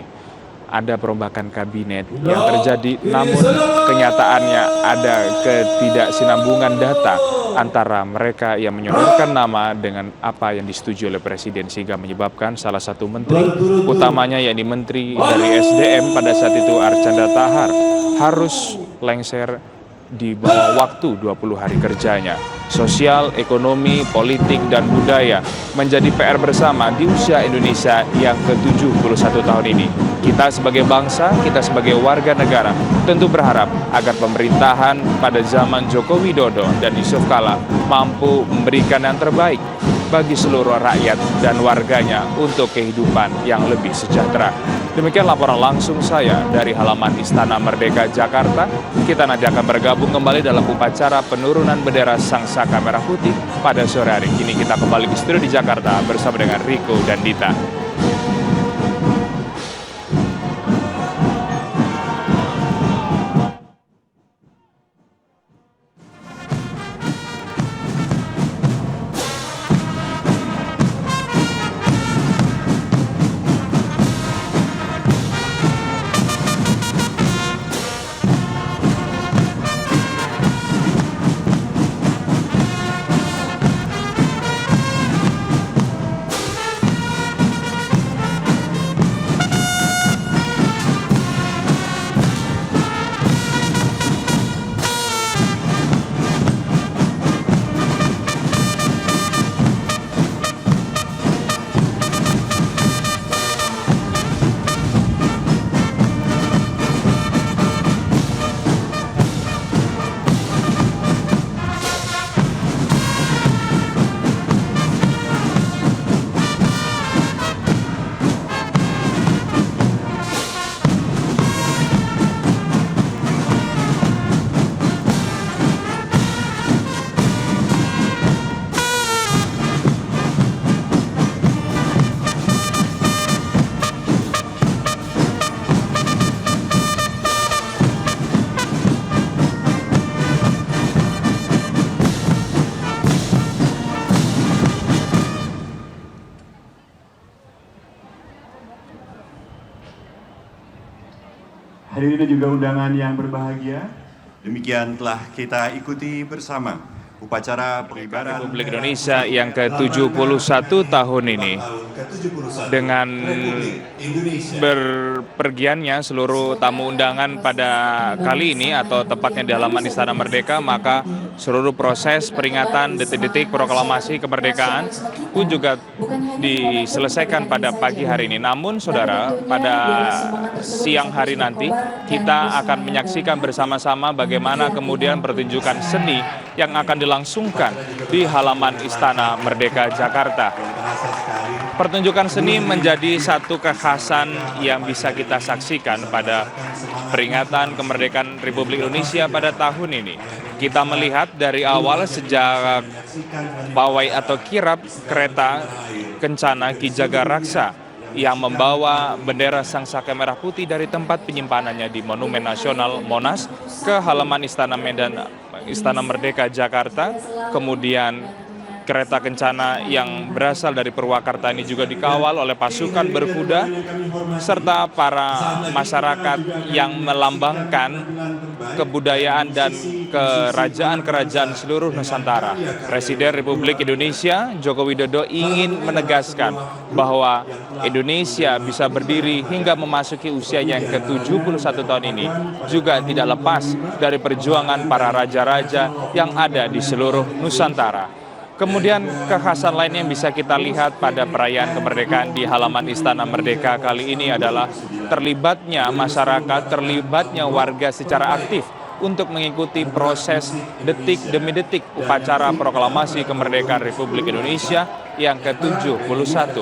ada perombakan kabinet yang terjadi, namun kenyataannya ada ketidaksinambungan data antara mereka yang menyodorkan nama dengan apa yang disetujui oleh Presiden, sehingga menyebabkan salah satu menteri utamanya yakni Menteri dari SDM pada saat itu Archandra Tahar harus lengser di bawah waktu 20 hari kerjanya. Sosial, ekonomi, politik, dan budaya menjadi PR bersama di usia Indonesia yang ke-71 tahun ini. Kita sebagai bangsa, kita sebagai warga negara tentu berharap agar pemerintahan pada zaman Joko Widodo dan Yusuf Kala mampu memberikan yang terbaik bagi seluruh rakyat dan warganya untuk kehidupan yang lebih sejahtera. Demikian laporan langsung saya dari halaman Istana Merdeka, Jakarta. Kita nanti akan bergabung kembali dalam upacara penurunan bendera Sang Saka Merah Putih pada sore hari. Kini kita kembali di studio di Jakarta bersama dengan Riko dan Dita. Hadirin dan juga undangan yang berbahagia, demikian telah kita ikuti bersama upacara pengibaran Republik Indonesia yang ke-71 tahun ini. Dengan berpergiannya seluruh tamu undangan pada kali ini atau tepatnya di halaman Istana Merdeka, maka Seluruh proses peringatan detik-detik proklamasi kemerdekaan pun juga diselesaikan pada pagi hari ini. Namun saudara, pada siang hari nanti kita akan menyaksikan bersama-sama bagaimana kemudian pertunjukan seni yang akan dilangsungkan di halaman Istana Merdeka Jakarta. Pertunjukan seni menjadi satu kekhasan yang bisa kita saksikan pada peringatan kemerdekaan Republik Indonesia pada tahun ini. Kita melihat dari awal sejak pawai atau kirap kereta kencana Ki Jagaraksa yang membawa bendera Sang Saka Merah Putih dari tempat penyimpanannya di Monumen Nasional Monas ke halaman Istana Merdeka Jakarta. Kemudian kereta kencana yang berasal dari Purwakarta ini juga dikawal oleh pasukan berkuda serta para masyarakat yang melambangkan kebudayaan dan kerajaan-kerajaan seluruh Nusantara. Presiden Republik Indonesia Joko Widodo ingin menegaskan bahwa Indonesia bisa berdiri hingga memasuki usianya yang ke-71 tahun ini juga tidak lepas dari perjuangan para raja-raja yang ada di seluruh Nusantara. Kemudian kekhasan lain yang bisa kita lihat pada perayaan kemerdekaan di halaman Istana Merdeka kali ini adalah terlibatnya masyarakat, terlibatnya warga secara aktif untuk mengikuti proses detik demi detik upacara proklamasi kemerdekaan Republik Indonesia yang ke-71.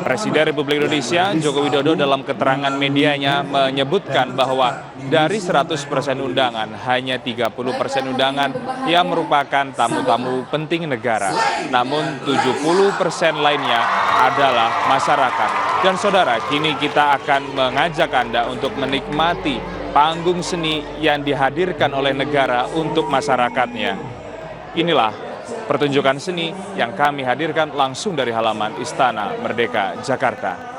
Presiden Republik Indonesia Joko Widodo dalam keterangan medianya menyebutkan bahwa dari 100% undangan, hanya 30% undangan yang merupakan tamu-tamu penting negara. Namun 70% lainnya adalah masyarakat. Dan saudara, kini kita akan mengajak Anda untuk menikmati panggung seni yang dihadirkan oleh negara untuk masyarakatnya. Inilah pertunjukan seni yang kami hadirkan langsung dari halaman Istana Merdeka Jakarta.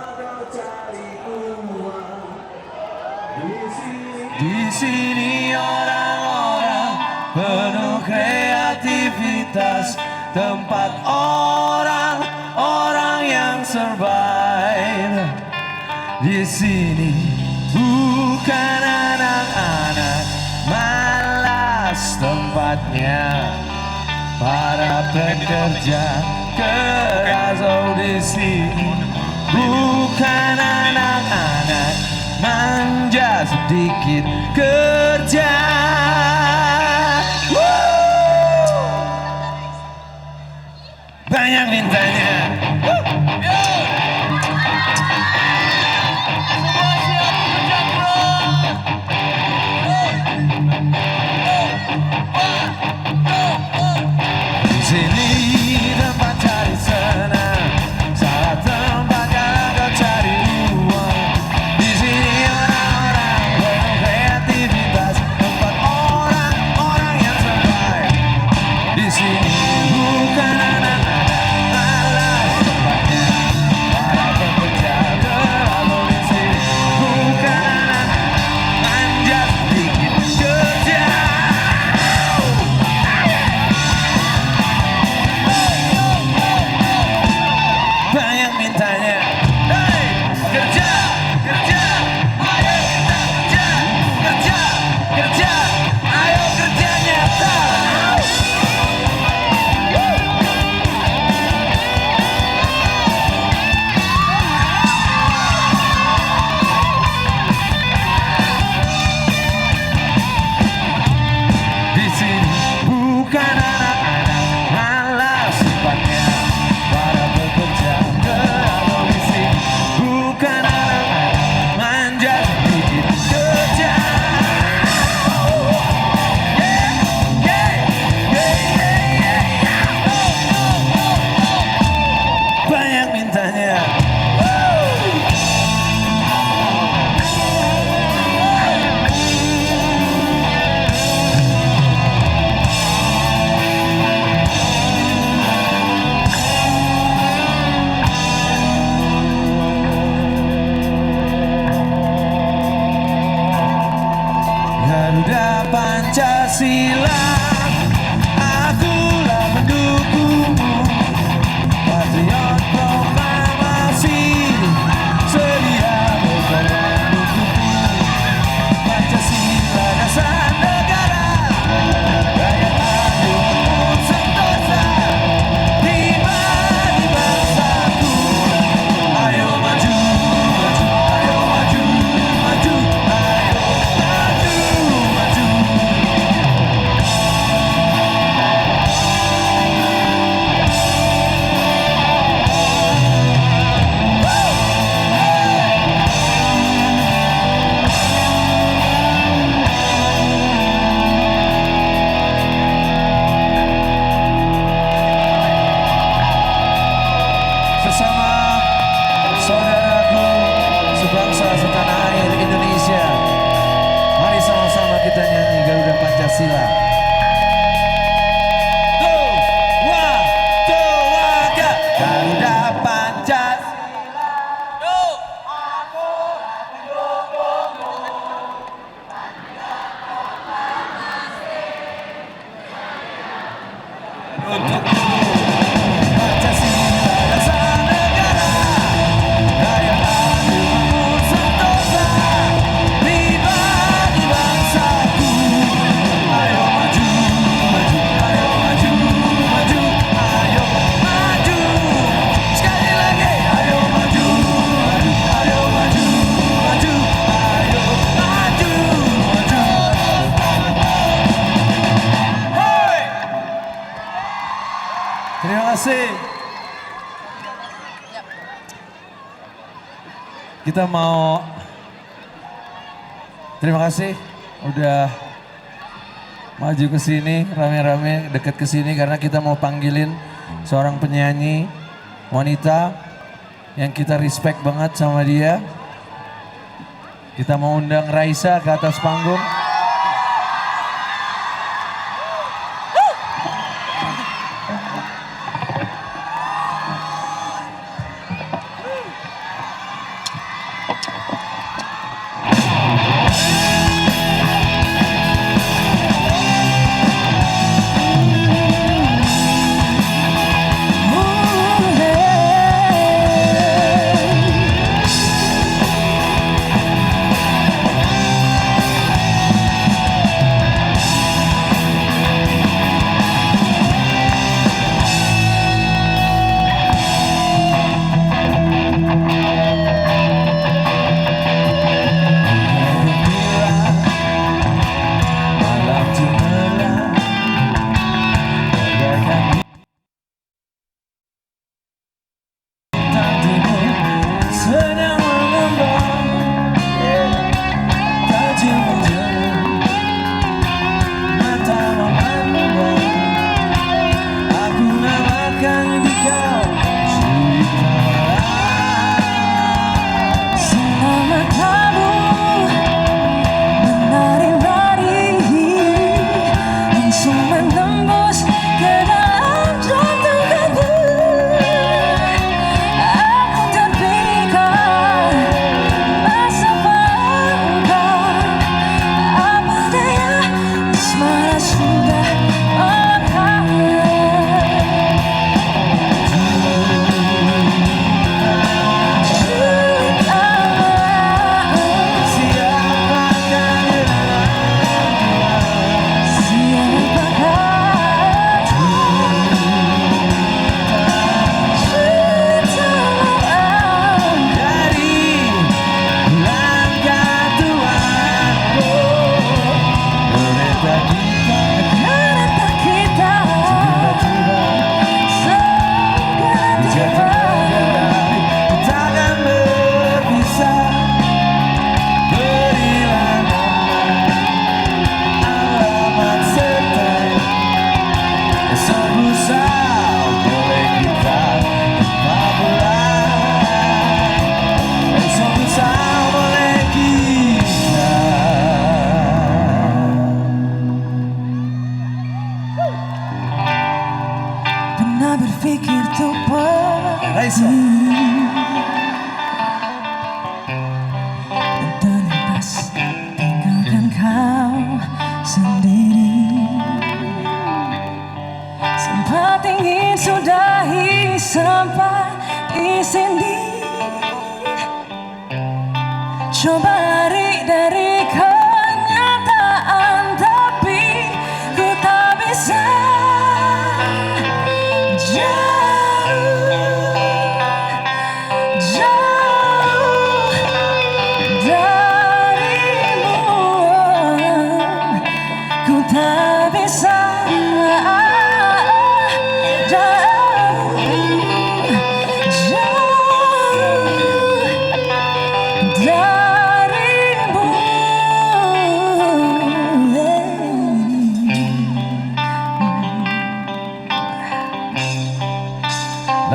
Di sini orang-orang penuh kreativitas, tempat orang-orang yang survive. Di sini bukan anak-anak malas tempatnya, para pekerja keras. Di sini bukan anak-anak manja sedikit kerja. Banyak mintanya. Pancasila, akulah pendukungmu, patriot proklamasi, sedia berkorban untukmu. Pancasila dasar negara, rakyat untukku. Pancasila dasar negara, gaya adil makmur sentosa, pribadi bangsaku. Ayo maju, maju, ayo maju, maju, ayo maju. Sekali lagi, ayo maju, maju, ayo maju, maju, ayo maju, maju. Hoi! Terima kasih. Kita mau terima kasih udah maju ke sini rame-rame deket ke sini karena kita mau panggilin seorang penyanyi wanita yang kita respect banget sama dia. Kita mau undang Raisa ke atas panggung. Sedang mengembang, tajam menjelang, mata memandang. Aku namakan dikau cerita. Selamat kamu menari-nari, langsung menembus ke dalam jantungku. Pernah berpikir untuk pergi dan terlintas tinggalkan kau sendiri. Sempat ingin sudahi sampai di sini, coba lari dari kenyataan tapi ku tak bisa.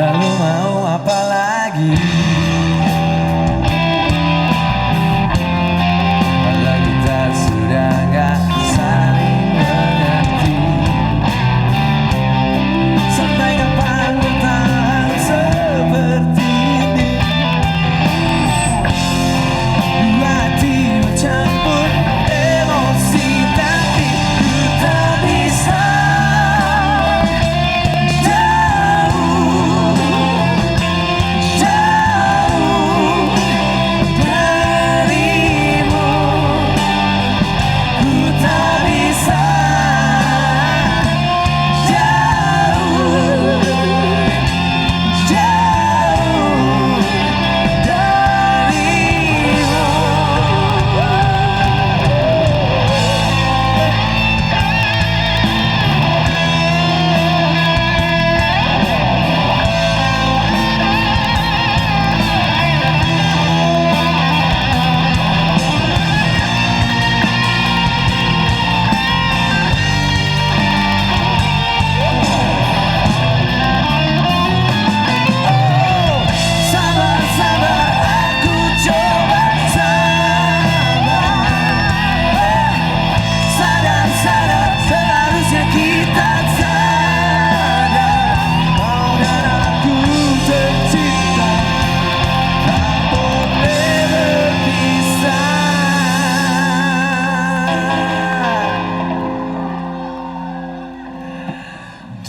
Lalu mau apa lagi? Kalau kita sudah gak saling mengerti, sampai kapan bertahan seperti ini? Dua hati bercampur emosi tapi ku tak bisa.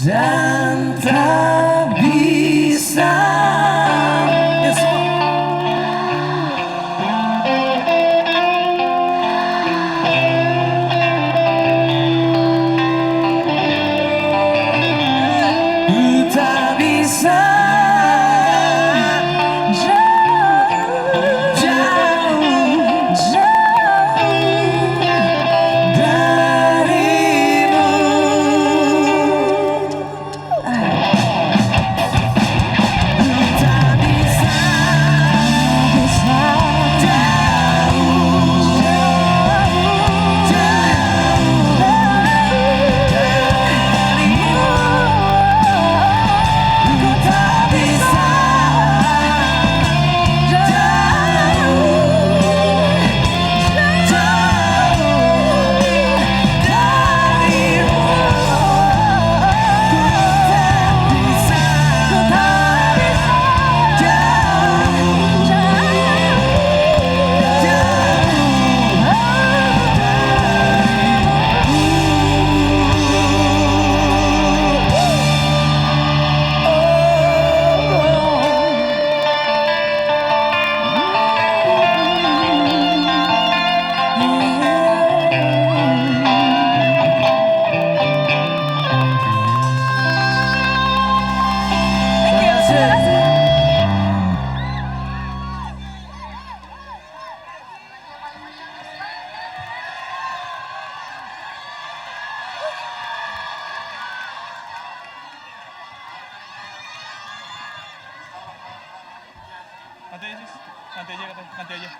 dan tak bisa. Tak bisa Nanti aja.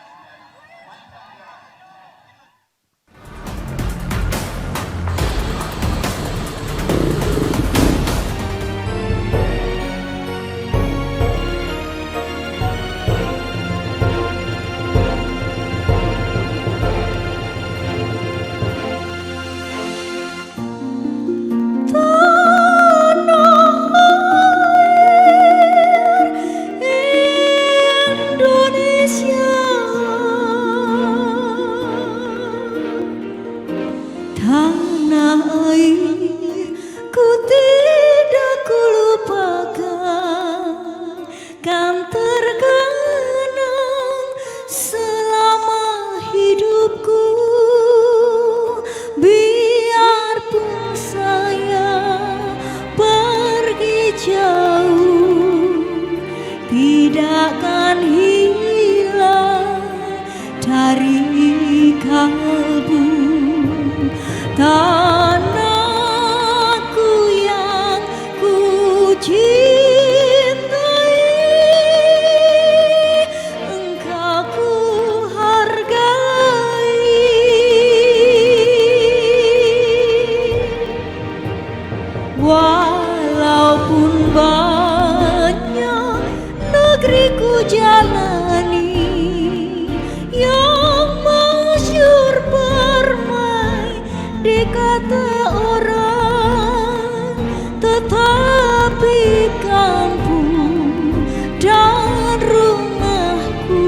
Walaupun banyak negeri ku jalani, yang masyhur permai di kata orang, tetapi kampung dan rumahku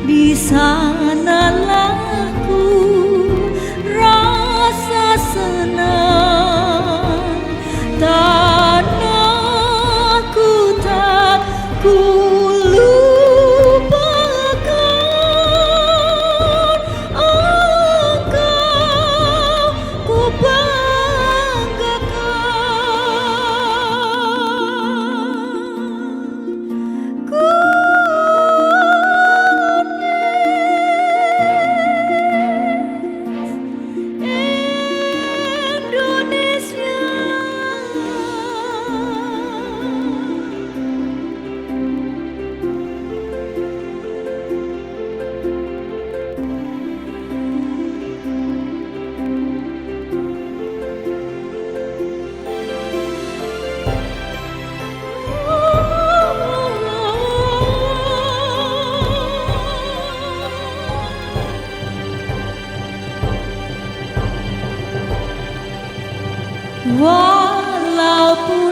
di sanalah ku rasa senang. Tanahku tak ku lupakan, engkau ku banggakan. Walaupun